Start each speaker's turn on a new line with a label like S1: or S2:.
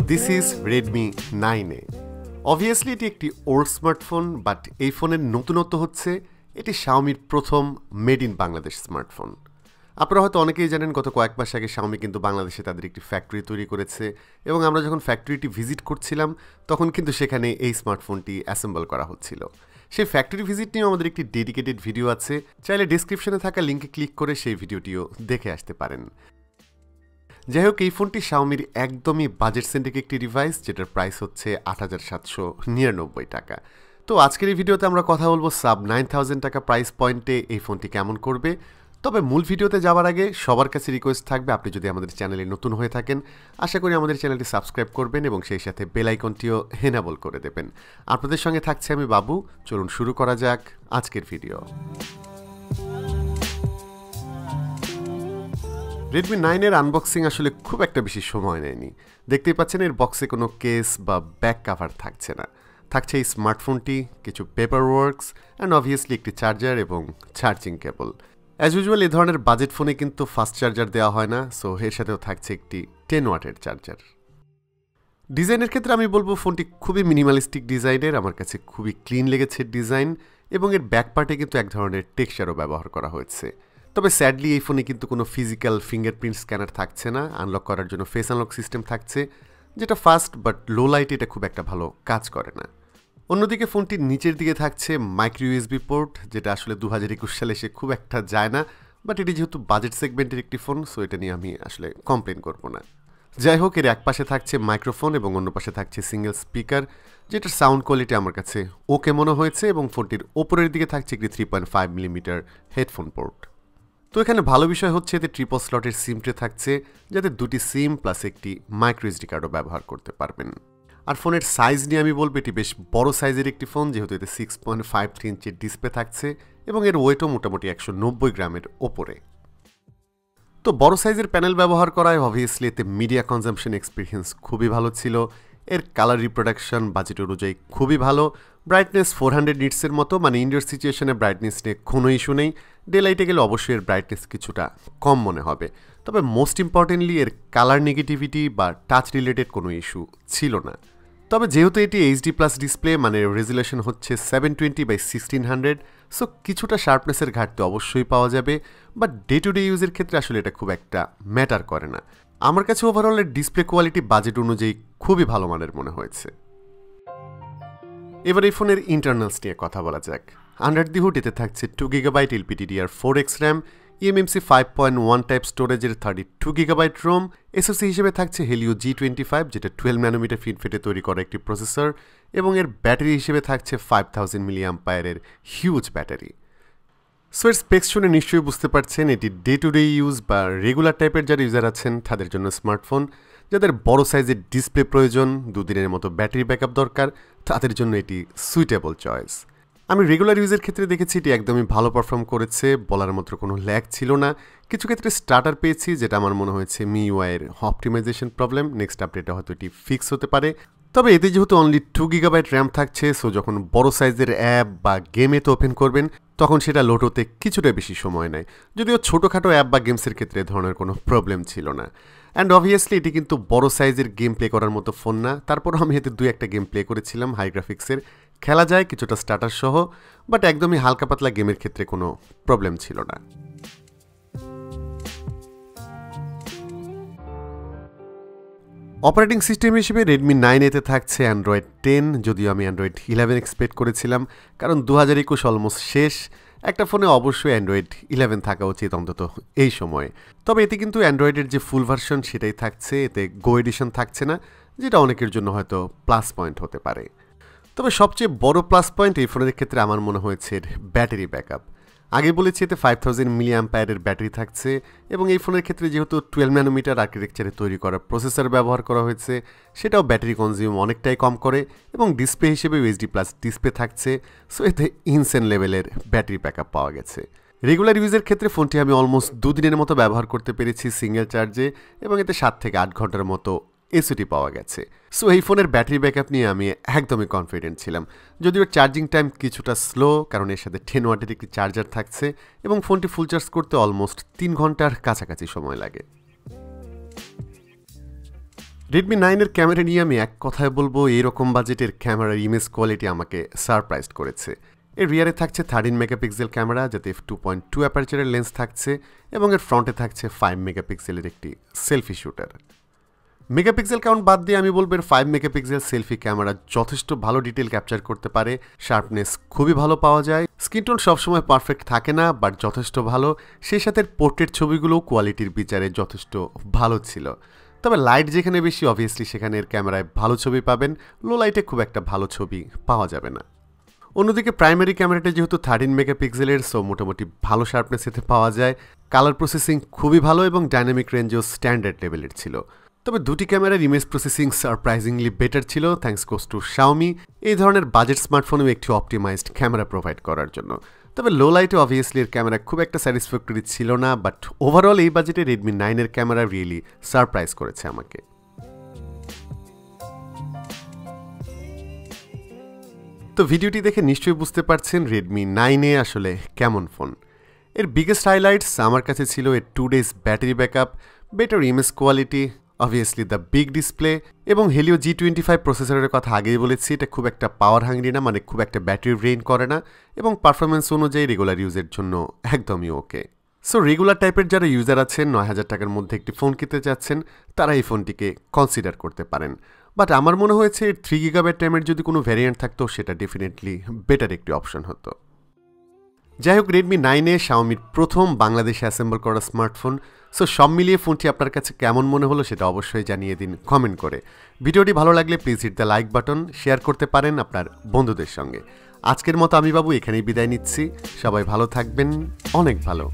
S1: This is Redmi 9A. Obviously এটি একটি old smartphone, but এই ফোনের নতুনত্ব হচ্ছে এটি Xiaomiর প্রথম মেড ইন বাংলাদেশ স্মার্টফোন। আপনারা হয়তো অনেকেই জানেন গত কয়েক মাস আগে Xiaomi কিন্তু বাংলাদেশে তাদের একটি ফ্যাক্টরি তৈরি করেছে এবং আমরা যখন ফ্যাক্টরিটি ভিজিট করছিলাম তখন কিন্তু সেখানে এই স্মার্টফোনটি অ্যাসেম্বল করা হচ্ছিল। সেই ফ্যাক্টরি ভিজিট নিয়েও আমাদের একটি ডেডিকেটেড ভিডিও আছে, চাইলে ডেসক্রিপশনে থাকা লিঙ্কে ক্লিক করে সেই ভিডিওটিও দেখে আসতে পারেন। যাই হোক, এই ফোনটি Xiaomiর একদমই বাজেট সেন্ট্রিক একটি ডিভাইস, যেটার প্রাইস হচ্ছে ৮৭৯৯ টাকা। তো আজকের এই ভিডিওতে আমরা কথা বলবো সাব ৯,০০০ টাকা প্রাইস পয়েন্টে এই ফোনটি কেমন করবে। তবে মূল ভিডিওতে যাওয়ার আগে সবার কাছে রিকোয়েস্ট থাকবে, আপনি যদি আমাদের চ্যানেলে নতুন হয়ে থাকেন আশা করি আমাদের চ্যানেলটি সাবস্ক্রাইব করবেন এবং সেই সাথে বেল আইকনটিও এনেবল করে দেবেন। আপনাদের সঙ্গে থাকছে আমি বাবু। চলুন শুরু করা যাক আজকের ভিডিও। Redmi 9-এর আনবক্সিং আসলে খুব একটা বেশি সময় নেয়নি। দেখতেই পাচ্ছেন এর বক্সে কোনো কেস বা ব্যাক কাভার থাকছে না। থাকছে এই স্মার্টফোনটি, কিছু পেপার ওয়ার্কস অ্যান্ড অবভিয়াসলি একটি চার্জার এবং চার্জিং কেবল। অ্যাজ ইউজুয়াল এই ধরনের বাজেট ফোনে কিন্তু ফাস্ট চার্জার দেওয়া হয় না, সো এর সাথেও থাকছে একটি 10 ওয়াটের চার্জার। ডিজাইনের ক্ষেত্রে আমি বলবো ফোনটি খুবই মিনিমালিস্টিক ডিজাইনের, আমার কাছে খুবই ক্লিন লেগেছে ডিজাইন, এবং এর ব্যাক পার্টে কিন্তু এক ধরনের টেক্সচারও ব্যবহার করা হয়েছে। তবে স্যাডলি এই ফোনে কিন্তু কোনো ফিজিক্যাল ফিঙ্গারপ্রিন্ট স্ক্যানার থাকছে না। আনলক করার জন্য ফেস আনলক সিস্টেম থাকছে, যেটা ফাস্ট বাট লো লাইটে এটা খুব একটা ভালো কাজ করে না। অন্যদিকে ফোনটির নিচের দিকে থাকছে মাইক্রো ইউএসবি পোর্ট, যেটা আসলে 2021 সালে এসে খুব একটা যায় না, বাট এটি যেহেতু বাজেট সেগমেন্টের একটি ফোন, সো এটা নিয়ে আমি আসলে কমপ্লেন করবো না। যাই হোক, এর এক পাশে থাকছে মাইক্রোফোন এবং অন্য পাশে থাকছে সিঙ্গেল স্পিকার, যেটার সাউন্ড কোয়ালিটি আমার কাছে ওকে মনে হয়েছে, এবং ফোনটির ওপরের দিকে থাকছে একটি 3.5 মিলিমিটার হেডফোন পোর্ট। তো এখানে ভালো বিষয় হচ্ছে এতে ট্রিপল স্লটের সিম ট্রে থাকছে, যাতে দুটি সিম প্লাস একটি মাইক্রো এসডি কার্ডও ব্যবহার করতে পারবেন। আর ফোনের সাইজ নিয়ে আমি বলবো এটি বেশ বড় সাইজের একটি ফোন, যেহেতু এতে 6.53 ইঞ্চির ডিসপ্লে থাকছে এবং এর ওয়েটও মোটামুটি 190 গ্রামের ওপরে। তো বড় সাইজের প্যানেল ব্যবহার করায় অবভিয়াসলি এতে মিডিয়া কনজাম্পশন এক্সপিরিয়েন্স খুবই ভালো ছিল। এর কালার রিপ্রোডাকশন বাজেট অনুযায়ী খুবই ভালো। ব্রাইটনেস 400 নিটসের মতো, মানে ইনডোর সিচুয়েশনে ব্রাইটনেস নিয়ে কোনো ইস্যু নেই। ডে লাইটে গেলে অবশ্যই এর ব্রাইটনেস কিছুটা কম মনে হবে। তবে মোস্ট ইম্পর্টেন্টলি এর কালার নেগেটিভিটি বা টাচ রিলেটেড কোনো ইস্যু ছিল না। তবে যেহেতু এটি এইচডি প্লাস ডিসপ্লে, মানে রেজুলেশন হচ্ছে 720x1600, সো কিছুটা শার্পনেসের ঘাটতি অবশ্যই পাওয়া যাবে, বাট ডে টু ডে ইউজের ক্ষেত্রে আসলে এটা খুব একটা ম্যাটার করে না। আমার কাছে ওভারঅল এর ডিসপ্লে কোয়ালিটি বাজেট অনুযায়ী খুবই ভালো মানের মনে হয়েছে। এবার এই ফোনের ইন্টারনালস নিয়ে কথা বলা যাক। আন্ডার দি হুড এতে থাকছে 2GB LPDDR4X RAM, eMMC 5.1 type স্টোরেজের 32 GB রোম। এসওসি হিসেবে থাকছে Helio G25, যেটা 12 ন্যানোমিটার ফিনফেটে তৈরি করা একটি প্রসেসর, এবং এর ব্যাটারি হিসেবে থাকছে 5000 mAh হিউজ ব্যাটারি। সো এর স্পেক্স শুনে নিশ্চয়ই বুঝতে পারছেন এটি ডে টু ডে ইউজ বা রেগুলার টাইপের যারা ইউজার আছেন তাদের জন্য স্মার্টফোন। যাদের বড় সাইজের ডিসপ্লে প্রয়োজন, দুদিনের মতো ব্যাটারি ব্যাকআপ দরকার, তাদের জন্য এটি সুইটেবল চয়েস। আমি রেগুলার ইউজের ক্ষেত্রে দেখেছি এটি একদমই ভালো পারফর্ম করেছে, বলার মতো কোনো ল্যাগ ছিল না। কিছু ক্ষেত্রে স্টার্টার পেয়েছি, যেটা আমার মনে হয়েছে MIUI-এর অপটিমাইজেশন প্রবলেম। নেক্সট আপডেটে হয়তো এটি ফিক্স হতে পারে। তবে এতে যেহেতু অনলি 2GB র্যাম থাকছে, সো যখন বড় সাইজের অ্যাপ বা গেমে তো ওপেন করবেন তখন সেটা লোড হতে কিছুটা বেশি সময় নেয়। যদিও ছোটোখাটো অ্যাপ বা গেমসের ক্ষেত্রে ধরনের কোনো প্রবলেম ছিল না। অ্যান্ড অবভিয়াসলি এটি কিন্তু বড় সাইজের গেম প্লে করার মতো ফোন না, তারপরও আমি এতে 2-1টা গেম প্লে করেছিলাম হাই গ্রাফিক্সের, খেলা যায় কিছুটা স্টার্টার সহ, বাট একদমই হালকা পাতলা গেমের ক্ষেত্রে কোনো প্রবলেম ছিল না। অপারেটিং সিস্টেম হিসেবে Redmi 9A-তে থাকছে Android 10, যদিও আমি Android 11 এক্সপেক্ট করেছিলাম, কারণ 2021 অলমোস্ট শেষ। একটা ফোনে অবশ্যই Android 11 থাকা উচিত অন্তত এই সময়ে। তবে এতে কিন্তু অ্যান্ড্রয়েডের যে ফুল ভার্সন সেটাই থাকছে, এতে গো এডিশন থাকছে না, যেটা অনেকের জন্য হয়তো প্লাস পয়েন্ট হতে পারে। তবে সবচেয়ে বড় প্লাস পয়েন্ট এই ফোনের ক্ষেত্রে আমার মনে হয়েছে এর ব্যাটারি ব্যাকআপ। আগে বলেছি এতে 5000 mAh ব্যাটারি থাকছে, এবং এই ফোনের ক্ষেত্রে যেহেতু 12 ন্যানোমিটার আর্কিটেকচারে তৈরি করা প্রসেসর ব্যবহার করা হয়েছে, সেটাও ব্যাটারি কনজিউম অনেকটাই কম করে, এবং ডিসপ্লে হিসেবে এইচডি প্লাস ডিসপ্লে থাকছে, সো এতে ইনসেন লেভেলের ব্যাটারি ব্যাকআপ পাওয়া গেছে। রেগুলার ইউজের ক্ষেত্রে ফোনটি আমি অলমোস্ট 2 দিনের মতো ব্যবহার করতে পেরেছি সিঙ্গেল চার্জে, এবং এতে 7 থেকে 8 ঘন্টার মতো এসওটি পাওয়া গেছে। সো এই ফোনের ব্যাটারি ব্যাকআপ নিয়ে আমি একদমই কনফিডেন্ট ছিলাম। যদিও চার্জিং টাইম কিছুটা স্লো, কারণ এর সাথে 10 ওয়াটের একটি চার্জার থাকছে, এবং ফোনটি ফুল চার্জ করতে অলমোস্ট 3 ঘন্টার কাছাকাছি সময় লাগে। রেডমি 9 এর ক্যামেরা নিয়ে আমি এক কথায় বলবো এরকম বাজেটের ক্যামেরার ইমেজ কোয়ালিটি আমাকে সারপ্রাইজ করেছে। এর রিয়ারে থাকছে 13 মেগাপিক্সেল ক্যামেরা, যাতে f2.2 অ্যাপারচারের লেন্স থাকছে এবং এর ফ্রন্টে থাকছে 5 মেগাপিক্সেলের একটি সেলফি শুটার। মেগাপিক্সেল কাউন্ট বাদ দিয়ে আমি বলবো 5 মেগাপিক্সেল সেলফি ক্যামেরা যথেষ্ট ভালো ডিটেল ক্যাপচার করতে পারে, শার্পনেস খুবই ভালো পাওয়া যায়, স্ক্রিন টোন সবসময় পারফেক্ট থাকে না বাট যথেষ্ট ভালো, সেই সাথে পোর্ট্রেট ছবিগুলোও কোয়ালিটির বিচারে যথেষ্ট ভালো ছিল। তবে লাইট যেখানে বেশি অবভিয়াসলি সেখানে এর ক্যামেরায় ভালো ছবি পাবেন, লো লাইটে খুব একটা ভালো ছবি পাওয়া যাবে না। অন্যদিকে প্রাইমারি ক্যামেরাটা যেহেতু 13 মেগাপিক্সেলের, সো মোটামুটি ভালো শার্পনেস এতে পাওয়া যায়, কালার প্রসেসিং খুবই ভালো এবং ডাইনামিক রেঞ্জও স্ট্যান্ডার্ড লেভেলের ছিল। তবে দুটি ক্যামেরার ইমেজ প্রসেসিং সারপ্রাইজিংলি বেটার ছিল থ্যাঙ্কস গোস টু Xiaomi এই ধরনের বাজেট স্মার্টফোনেও একটি অপটিমাইজড ক্যামেরা প্রোভাইড করার জন্য। তবে লো লাইটে অবভিয়াসলি এর ক্যামেরা খুব একটা স্যাটিসফ্যাক্টরি ছিল না, বাট ওভারঅল এই বাজেটে রেডমি 9 এর ক্যামেরা রিয়েলি সারপ্রাইজ করেছে আমাকে। তো ভিডিওটি দেখে নিশ্চয়ই বুঝতে পারছেন রেডমি 9 আসলে কেমন ফোন। এর বিগেস্ট হাইলাইটস আমার কাছে ছিল এর 2 days battery backup, better image quality, obviously the big display এবং হেলিও G25 প্রসেসরের কথা আগেই বলেছি, এটা খুব একটা পাওয়ার হাংরি না, মানে খুব একটা ব্যাটারি ড্রেইন করে না এবং পারফরমেন্স অনুযায়ী রেগুলার ইউজের জন্য একদমই ওকে। সো রেগুলার টাইপের যারা ইউজার আছেন, 9,000 টাকার মধ্যে একটি ফোন কিনতে চাচ্ছেন, তারা এই ফোনটিকে কনসিডার করতে পারেন। বাট আমার মনে হয়েছে এর 3 GB র্যামের যদি কোনো ভ্যারিয়েন্ট থাকতো সেটা ডেফিনেটলি বেটার একটি অপশন হতো। যাই হোক, রেডমি 9 Xiaomiর প্রথম বাংলাদেশে অ্যাসেম্বল করা স্মার্টফোন। সো সব মিলিয়ে ফোনটি আপনার কাছে কেমন মনে হলো সেটা অবশ্যই জানিয়ে দিন কমেন্ট করে। ভিডিওটি ভালো লাগলে please hit the like button, share করতে পারেন আপনার বন্ধুদের সঙ্গে। আজকের মতো আমি বাবু এখানেই বিদায় নিচ্ছি। সবাই ভালো থাকবেন, অনেক ভালো।